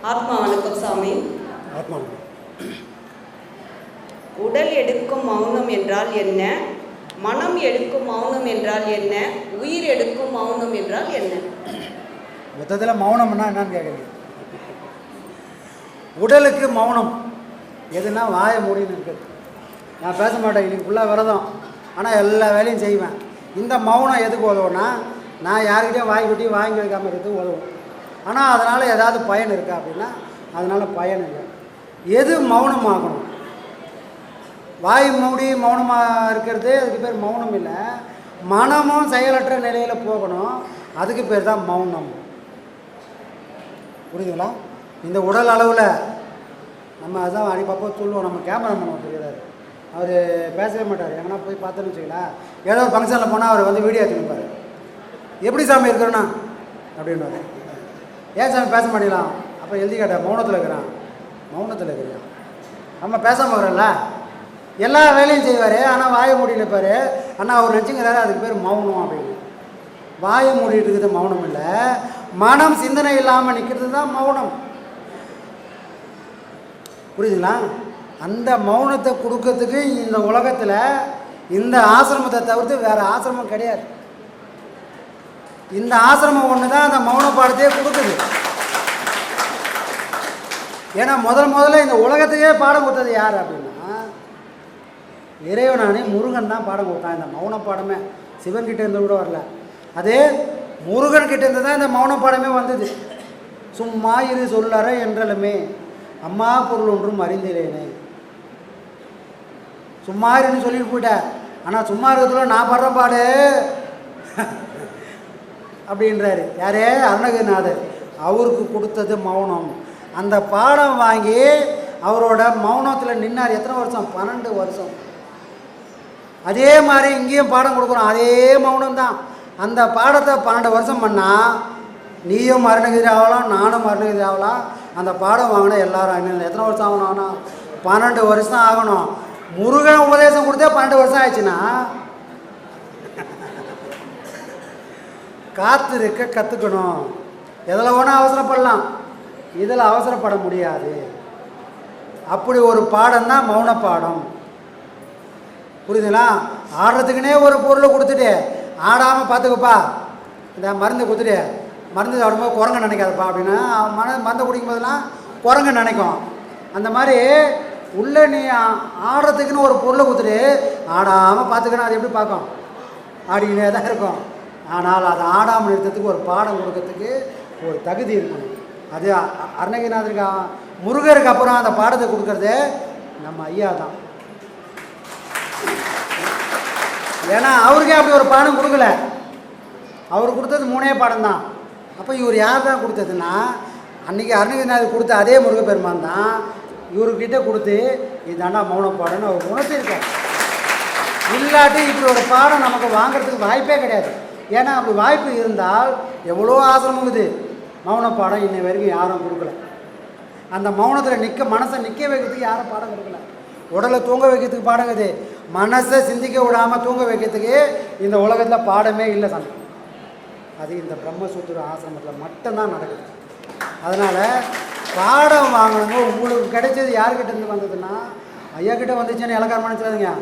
ஆத்மா வணக்கம் சாமி. ஆத்மா உடல் எடுக்கும் மௌனம் என்றால் என்ன? மனம் எடுக்கும் மௌனம் என்றால் என்ன? உயிர் எடுக்கும் மௌனம் என்றால் என்ன? மொத்தத்தில் மௌனம்னா என்னன்னு கேட்குறீங்க. உடலுக்கு மௌனம் எதுனா வாயை மூடின்னு இருக்குது. நான் பேச மாட்டேன், இன்னைக்கு ஃபுல்லாக விரதம், ஆனால் எல்லா வேலையும் செய்வேன். இந்த மௌனம் எதுக்கு உதவும்னா, நான் யாருக்கிட்டையும் வாய் குட்டி வாங்கி வைக்காமல் இருக்கிறதுக்கு உதவும். ஆனால் அதனால் ஏதாவது பயன் இருக்கா அப்படின்னா அதனால் பயன் இல்லை. எது மௌனமாகணும்? வாய் மூடி மௌனமாக இருக்கிறது அதுக்கு பேர் மௌனம் இல்லை. மனமும் செயலற்ற நிலையில் போகணும், அதுக்கு பேர் தான் மௌனம். புரியுதுங்களா? இந்த உடல் அளவில் நம்ம அதுதான் அடிப்பப்போ சொல்லுவோம். நம்ம கேமராமேன் ஒருத்தர் அவர் பேசவே மாட்டார். எங்கன்னா போய் பார்த்தோன்னு வச்சுக்கலாம், ஏதோ ஒரு ஃபங்க்ஷனில் போனால் அவர் வந்து வீடியோ எடுத்துப்பார். எப்படி சாமி இருக்கிறோன்னா அப்படின்வார். ஏன் சாமி பேச மாட்டேங்கலாம்? அப்போ எழுதி கேட்டார், மௌனத்தில் இருக்கிறான். மௌனத்தில் இருக்கிறான். நம்ம பேசாமல் இருக்கிறோம்ல, எல்லா வேலையும் செய்வார், ஆனால் வாயை மூடிட்டு இருப்பார். ஆனால் அவர் நினச்சிங்கிறாரு அதுக்கு பேர் மௌனம் அப்படின்னு. வாயை மூடிட்டு இருக்கிறது மௌனம் இல்லை, மனம் சிந்தனை இல்லாமல் நிற்கிறது தான் மௌனம். புரியுதுங்களா? அந்த மௌனத்தை கொடுக்கறதுக்கு இந்த உலகத்தில் இந்த ஆசிரமத்தை தவிர்த்து வேறு ஆசிரமம் கிடையாது. இந்த ஆசிரமம் ஒன்று தான் அந்த மௌன பாடத்தையே கொடுக்குது. ஏன்னா முதல்ல இந்த உலகத்தையே பாடம் கொடுத்தது யார் அப்படின்னா இறைவனானே முருகன் தான் பாடம் கொடுத்தான். இந்த மௌன பாடமே சிவன்கிட்ட இருந்து கூட வரல, அதே முருகன் கிட்ட இருந்து தான் இந்த மௌன பாடமே வந்தது. சும்மா இரு சொல்லற என்றலுமே அம்மா பொருள் ஒன்றும் அறிந்திலேனே. சும்மா இருன்னு சொல்லிட்டு போயிட்டேன், ஆனால் சும்மா இருக்கிறதுல நான் படுற பாடு அப்படின்றாரு. யாரே? அருணகிரிநாதர். அவருக்கு கொடுத்தது மௌனம். அந்த பாடம் வாங்கி அவரோட மௌனத்தில் நின்னார். எத்தனை வருஷம்? 12 வருஷம். அதே மாதிரி இங்கேயும் பாடம் கொடுக்குறோம், அதே மௌனம் தான். அந்த பாடத்தை 12 வருஷம் பண்ணால் நீயும் அருணகிரி ஆகலாம், நானும் அருணகிரி ஆகலாம். அந்த பாடம் வாங்கினா எல்லாரும் எத்தனை வருஷம் ஆகணும்? ஆனால் 12 வருஷம் ஆகணும். முருகன் உபதேசம் கொடுத்தே 12 வருஷம் ஆயிடுச்சுன்னா காத்திருக்க கற்றுக்கணும். எதில் வேணால் அவசரப்படலாம், இதில் அவசரப்பட முடியாது. அப்படி ஒரு பாடம் தான் மௌன பாடம். புரியுதுங்களா? ஆடுறதுக்குன்னே ஒரு பொருளை கொடுத்துட்டு ஆடாமல் பார்த்துக்கப்பா, இந்த மருந்து கொடுத்துட்டு மருந்து சாப்பிடும்போது குரங்க நினைக்காதப்பா அப்படின்னா மருந்தை குடிக்கும் போதெல்லாம் குரங்க நினைக்கும். அந்த மாதிரி உள்ளே நீ ஆடுறதுக்குன்னு ஒரு பொருளை கொடுத்துட்டு ஆடாமல் பார்த்துக்கணும். அது எப்படி பார்க்கும்? ஆடிக்கினே தான் இருக்கும். ஆனால் அதை ஆடாமல் நிறுத்தத்துக்கு ஒரு பாடம் கொடுக்கறதுக்கு ஒரு தகுதி இருக்கணும். அது அருணகிரிநாதருக்கு முருகருக்கு அப்புறம் அந்த பாடத்தை கொடுக்கறது நம்ம ஐயா தான். ஏன்னா அவருக்கே அப்படி ஒரு பாடம் கொடுக்கல, அவர் கொடுத்தது 3 பாடம் தான். அப்போ இவர் யார் தான் கொடுத்ததுன்னா அன்றைக்கி அருணகிரிநாதர் கொடுத்த அதே முருகப்பெருமான் தான் இவர்கிட்ட கொடுத்து இதாண்டா மௌன பாடம்னு அவர் உணர்த்திருக்கார். இல்லாட்டி இப்படி ஒரு பாடம் நமக்கு வாங்கிறதுக்கு வாய்ப்பே கிடையாது. ஏன்னா அப்படி வாய்ப்பு இருந்தால் எவ்வளோ ஆசிரமம் இருக்குது, மௌன பாடம் இன்னை வரைக்கும் யாரும் கொடுக்கல. அந்த மௌனத்தில் மனசை நிற்க வைக்கிறதுக்கு யாரும் பாடம் கொடுக்கல. உடலை தூங்க வைக்கிறதுக்கு பாடம் இருக்குது, மனசை சிந்திக்க விடாமல் தூங்க வைக்கிறதுக்கு இந்த உலகத்தில் பாடமே இல்லை சாமி. அது இந்த பிரம்மசூத்திர ஆசிரமத்தில் மட்டும்தான் நடக்குது. அதனால் பாடம் வாங்கணுங்க. உங்களுக்கு கிடைச்சது யார்கிட்ட இருந்து வந்ததுன்னா ஐயா கிட்டே வந்துச்சுன்னு இலக்காரம் நினச்சிடாதீங்க.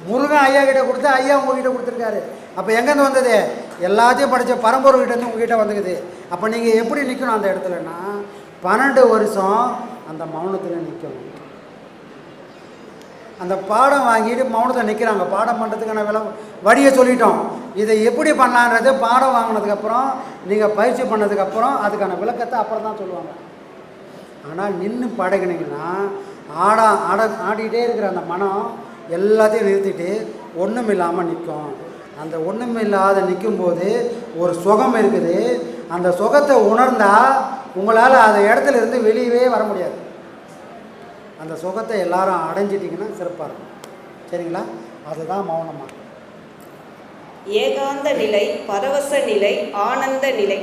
முருகன் ஐயா கிட்டே கொடுத்து ஐயா உங்ககிட்ட கொடுத்துருக்காரு. அப்போ எங்கேருந்து வந்தது? எல்லாத்தையும் படித்த பரம்பொருள்கிட்டேருந்து உங்ககிட்ட வந்துக்குது. அப்போ நீங்கள் எப்படி நிற்கணும் அந்த இடத்துலன்னா 12 வருஷம் அந்த மௌனத்தில் நிற்கணும். அந்த பாடம் வாங்கிட்டு மௌனத்தை நிற்கிறாங்க. பாடம் பண்ணுறதுக்கான வழியை சொல்லிட்டோம். இதை எப்படி பண்ணலான்றது பாடம் வாங்கினதுக்கப்புறம் நீங்கள் பயிற்சி பண்ணதுக்கப்புறம் அதுக்கான விளக்கத்தை அப்புறம் தான் சொல்லுவாங்க. ஆனால் நின்று பழகினீங்கன்னா ஆடிக்கிட்டே இருக்கிற அந்த மனம் எல்லாத்தையும் நிறுத்திட்டு ஒன்றும் இல்லாமல் நிற்கும். அந்த ஒன்றும் இல்லாத நிற்கும்போது ஒரு சுகம் இருக்குது. அந்த சுகத்தை உணர்ந்தால் உங்களால் அந்த இடத்துல இருந்து வெளியவே வர முடியாது. அந்த சுகத்தை எல்லாரும் அடைஞ்சிட்டிங்கன்னா சிறப்பாக இருக்கும். சரிங்களா? அதுதான் மௌனமாக. ஏகாந்த நிலை, பரவச நிலை, ஆனந்த நிலை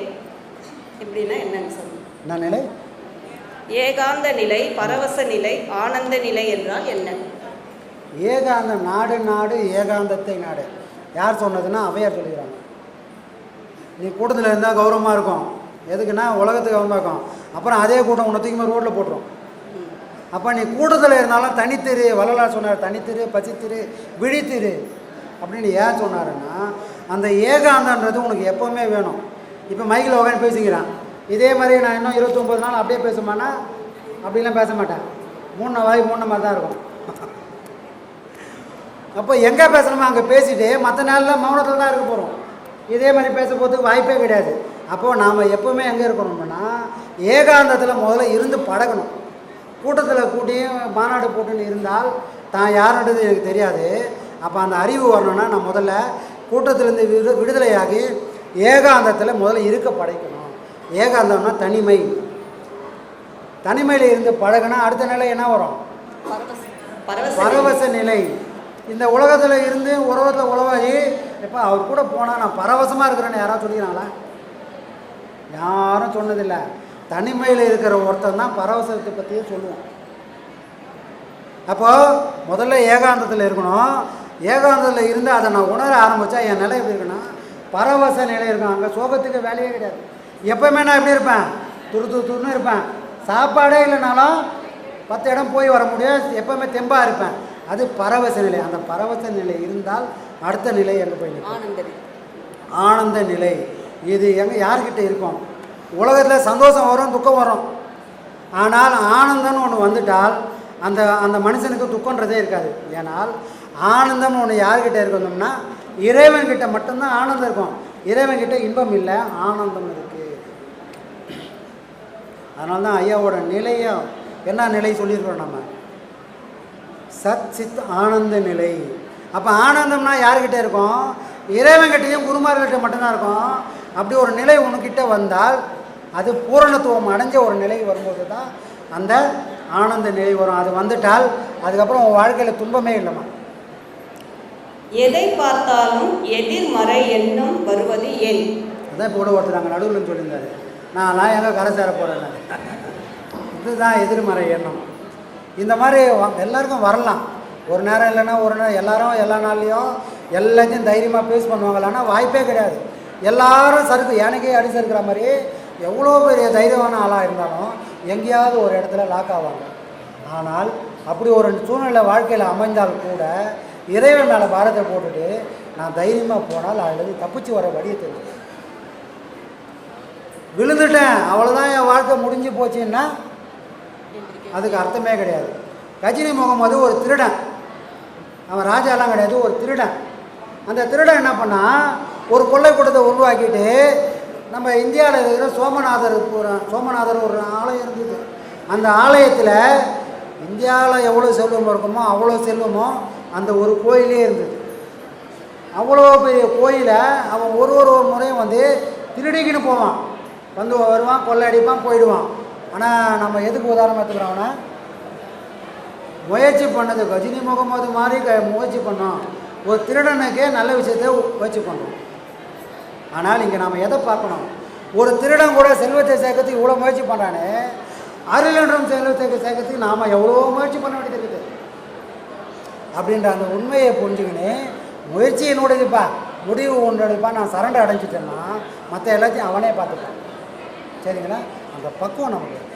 இப்படின்னா என்னன்னு சொல்லுங்க. என்ன நிலை? ஏகாந்த நிலை, பரவச நிலை, ஆனந்த நிலை என்றால் என்ன? ஏகாந்தம் நாடு ஏகாந்தத்தை நாடு. யார் சொன்னதுன்னா அவையார் சொல்லிக்கிறாங்க. நீ கூட்டத்தில் இருந்தால் கௌரவமாக இருக்கும். எதுக்குன்னா உலகத்துக்கு கௌரவமாக இருக்கும். அப்புறம் அதே கூட்டம் உன்னை தூக்கி ரோட்டில் போட்டுரும். அப்போ நீ கூட்டத்தில் இருந்தாலும் தனித்திரு, வள்ளலார் சொன்னார், தனித்திரு, பசித்திரு, விழித்திரு அப்படின்னு ஏன் சொன்னாருன்னா, அந்த ஏகாந்தன்றது உனக்கு எப்போவுமே வேணும். இப்போ மைக்கில் உட்காந்து பேசிக்கிறான், இதே மாதிரி நான் இன்னும் 29 நாள் அப்படியே பேசுமானா, அப்படிலாம் பேச மாட்டேன். மூணு வாய் மூணு மாதிரி தான் இருக்கும். அப்போ எங்கே பேசணுமோ அங்கே பேசிட்டு மற்ற நாளில் மௌனத்தில் தான் இருக்க போகிறோம். இதே மாதிரி பேச போகிறதுக்கு வாய்ப்பே கிடையாது. அப்போது நாம் எப்போவுமே எங்கே இருக்கணும்னா ஏகாந்தத்தில் முதல்ல இருந்து பழகணும். கூட்டத்தில் கூட்டி மாநாடு போட்டுன்னு இருந்தால் தான் யாருன்றது எனக்கு தெரியாது. அப்போ அந்த அறிவு வரணும்னா நான் முதல்ல கூட்டத்திலேருந்து விடுதலையாகி ஏகாந்தத்தில் முதல்ல இருக்க படைக்கணும். ஏகாந்தம்னா தனிமை. தனிமையில் இருந்து பழகினா அடுத்த நிலை என்ன வரும்? பரவச நிலை. இந்த உலகத்தில் இருந்து உலகத்தில் உலவாகி இப்போ அவர் கூட போனால் நான் பரவசமாக இருக்கிறேன்னு யாராவது சொல்லிக்கிறாங்களா? யாரும் சொன்னதில்லை. தனிமையில் இருக்கிற ஒருத்தன் தான் பரவசத்தை பற்றியே சொல்லுவோம். அப்போது முதல்ல ஏகாந்தத்தில் இருக்கணும். ஏகாந்தத்தில் இருந்து அதை நான் உணர ஆரம்பித்தா என் நிலை எப்படி இருக்குன்னா பரவச நிலை இருக்கும். அங்கே சோகத்துக்கு வேலையே கிடையாது. எப்போவுமே நான் எப்படி இருப்பேன்? துருன்னு இருப்பேன். சாப்பாடே இல்லைனாலும் 10 இடம் போய் வர முடியும். எப்போவுமே தெம்பாக இருப்பேன். அது பரவச நிலை. அந்த பரவச நிலை இருந்தால் அடுத்த நிலை எங்கே போய் ஆனந்த நிலை. இது எங்கே யார்கிட்ட இருக்கும்? உலகத்தில் சந்தோஷம் வரும், துக்கம் வரும். ஆனால் ஆனந்தம்னு ஒன்று வந்துட்டால் அந்த அந்த மனுஷனுக்கு துக்கன்றதே இருக்காது. ஏன்னால் ஆனந்தம்னு ஒன்று யார்கிட்ட இருக்கணும்னா இறைவன்கிட்ட மட்டும்தான் ஆனந்தம் இருக்கும். இறைவன்கிட்ட இன்பம் இல்லை, ஆனந்தம் இருக்குது. அதனால தான் ஐயாவோட நிலையும் என்ன நிலை சொல்லியிருக்கோம் நம்ம? சத் சித் ஆனந்த நிலை. அப்போ ஆனந்தம்னா யார்கிட்ட இருக்கும்? இறைவன்கிட்டையும் குருமார்கிட்ட மட்டும்தான் இருக்கும். அப்படி ஒரு நிலை உனக்கிட்ட வந்தால் அது பூரணத்துவம் அடைஞ்ச ஒரு நிலை வரும்போது தான் அந்த ஆனந்த நிலை வரும். அது வந்துட்டால் அதுக்கப்புறம் உன் வாழ்க்கையில் துன்பமே இல்லைம்மா. எதை பார்த்தாலும் எதிர்மறை எண்ணம் வருவது ஏன்? அதான் இப்போ கூட ஒருத்தர் அங்கே நடுவில் சொல்லியிருந்தாரு, நான் எங்கே கரை சேர போகிறேன். இதுதான் எதிர்மறை எண்ணம். இந்த மாதிரி எல்லாருக்கும் வரலாம். ஒரு நேரம் இல்லைன்னா ஒரு நேரம் எல்லாரும் எல்லா நாள்லேயும் எல்லாத்தையும் தைரியமாக பேஸ் பண்ணுவாங்களான்னா வாய்ப்பே கிடையாது. எல்லாரும் சறுக்கு யானைக்கே அடி சறுக்கிற மாதிரி எவ்வளோ பெரிய தைரியமான ஆளாக இருந்தாலும் எங்கேயாவது ஒரு இடத்துல லாக் ஆவாங்க. ஆனால் அப்படி ஒரு சூழ்நிலை வாழ்க்கையில் அமைந்தால் கூட இறைவன் மேலே பாரத்தை போட்டுட்டு நான் தைரியமாக போனால் அதில் தப்பிச்சு வர வழியை தெரியும். விழுந்துட்டேன் அவ்வளோதான் என் வாழ்க்கை முடிஞ்சு போச்சுன்னா அதுக்கு அர்த்தமே கிடையாது. கஜினி முகமது ஒரு திருடன். அவன் ராஜாலாம் கிடையாது, ஒரு திருடன். அந்த திருடன் என்ன பண்ணால் ஒரு கொள்ளை கூட்டத்தை உருவாக்கிட்டு நம்ம இந்தியாவில் இருக்கிற சோமநாதர் ஒரு ஆலயம் இருந்தது. அந்த ஆலயத்தில் இந்தியாவில் எவ்வளோ செல்வம் இருக்குமோ அவ்வளோ செல்வமோ அந்த ஒரு கோயிலே இருந்தது. அவ்வளோ பெரிய கோயிலை அவன் ஒரு முறையும் வந்து திருடிக்கின்னு போவான். வந்து வருவான், கொள்ளை அடிப்பான், போயிடுவான். ஆனால் நம்ம எதுக்கு உதாரணம் எடுத்துக்கிறோம்னா முயற்சி பண்ணது கஜினி முகமது மாதிரி முயற்சி பண்ணோம். ஒரு திருடனுக்கே நல்ல விஷயத்தை முயற்சி பண்ணோம். ஆனால் இங்கே நாம் எதை பார்க்கணும்? ஒரு திருடன் கூட செல்வத்தை சேர்க்கறதுக்கு இவ்வளோ முயற்சி பண்ணுறானே, அருள் என்றும் செல்வத்தை சேர்க்கறதுக்கு நாம் எவ்வளோ முயற்சி பண்ண வேண்டியது இருக்குது அப்படின்ற அந்த உண்மையை புரிஞ்சுக்கின்னு முயற்சி என்னோடதுப்பா, முடிவு ஒன்றதுப்பா, நான் சரண்டை அடைஞ்சிட்டேன்னா மற்ற எல்லாத்தையும் அவனே பார்த்துப்பான். சரிங்களா? அந்த பக்குவம் நமக்கு